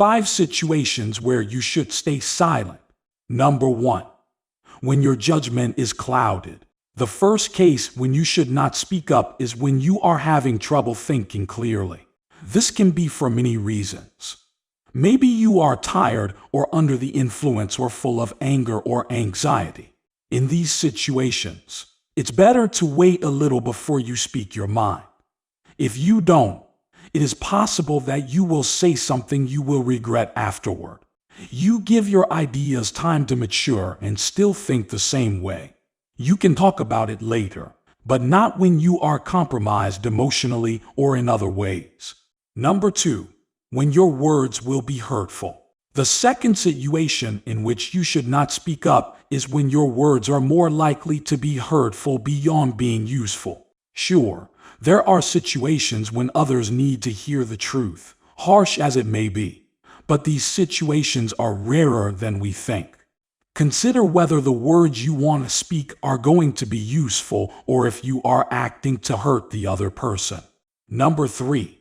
5 situations where you should stay silent. Number 1. When your judgment is clouded. The first case when you should not speak up is when you are having trouble thinking clearly. This can be for many reasons. Maybe you are tired or under the influence or full of anger or anxiety. In these situations, it's better to wait a little before you speak your mind. If you don't, it is possible that you will say something you will regret afterward. You give your ideas time to mature and still think the same way. You can talk about it later, but not when you are compromised emotionally or in other ways. Number 2. When your words will be hurtful. The second situation in which you should not speak up is when your words are more likely to be hurtful beyond being useful. Sure, there are situations when others need to hear the truth, harsh as it may be, but these situations are rarer than we think. Consider whether the words you want to speak are going to be useful or if you are acting to hurt the other person. Number 3.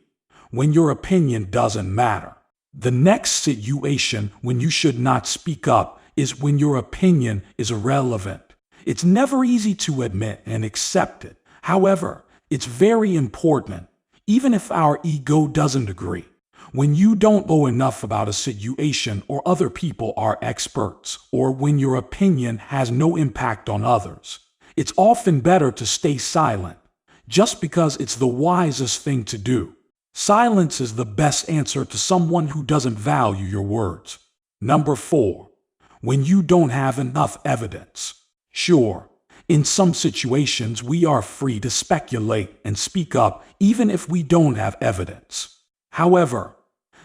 When your opinion doesn't matter. The next situation when you should not speak up is when your opinion is irrelevant. It's never easy to admit and accept it. However, it's very important, even if our ego doesn't agree. When you don't know enough about a situation or other people are experts, or when your opinion has no impact on others, it's often better to stay silent, just because it's the wisest thing to do. Silence is the best answer to someone who doesn't value your words. Number 4. When you don't have enough evidence. Sure, in some situations we are free to speculate and speak up even if we don't have evidence. However,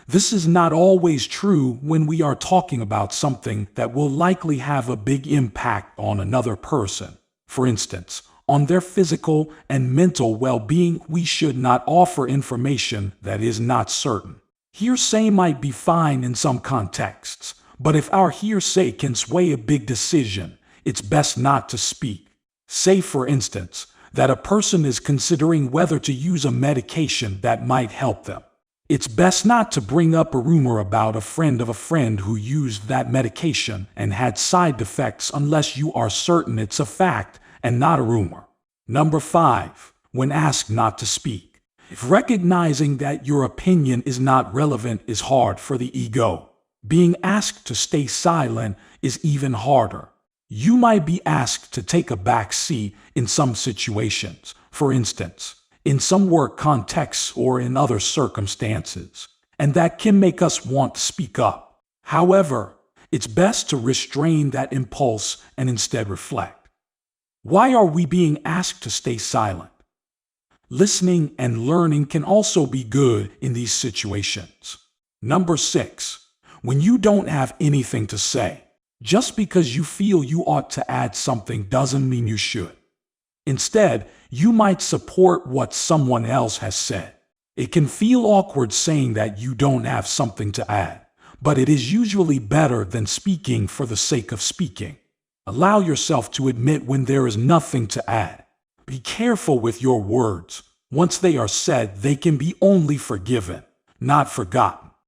this is not always true when we are talking about something that will likely have a big impact on another person. For instance, on their physical and mental well-being, we should not offer information that is not certain. Hearsay might be fine in some contexts, but if our hearsay can sway a big decision, it's best not to speak. Say, for instance, that a person is considering whether to use a medication that might help them. It's best not to bring up a rumor about a friend of a friend who used that medication and had side effects unless you are certain it's a fact and not a rumor. Number 5. When asked not to speak. If recognizing that your opinion is not relevant is hard for the ego, being asked to stay silent is even harder. You might be asked to take a back seat in some situations, for instance, in some work contexts or in other circumstances, and that can make us want to speak up. However, it's best to restrain that impulse and instead reflect. Why are we being asked to stay silent? Listening and learning can also be good in these situations. Number 6. When you don't have anything to say. Just because you feel you ought to add something doesn't mean you should. Instead, you might support what someone else has said. It can feel awkward saying that you don't have something to add, but it is usually better than speaking for the sake of speaking. Allow yourself to admit when there is nothing to add. Be careful with your words. Once they are said, they can be only forgiven, not forgotten.